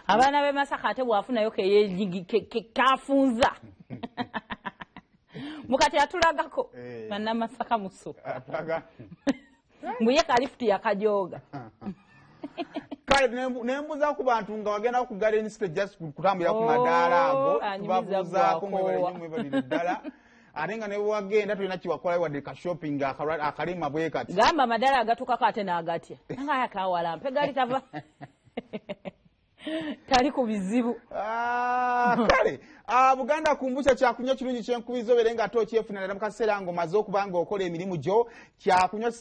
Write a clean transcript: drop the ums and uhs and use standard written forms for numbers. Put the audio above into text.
Abaana be Masaka ate bwafunayo kafunza. Mukati atulagako banna Masaka muso. Mbuye kalifuti yakajoga. Kale nembuza ku bantu nga wagenda ku garden state just kutambula ku madala ago tubabuza ko mwebali ddala. Arenga ne wagenda tulina kiwakola wadde ka shopping akalima bwe kati. Gamba madala agatukako ate n'agatya. Nanga yakawala mpe gali tava. Tali ku bizibu. Kale Buganda kumbusha kyakunywa kirungi kyenkubizo berenga to kyefuna mu kaseera ngo maze okubanga okola emirimu gyo kyakunywa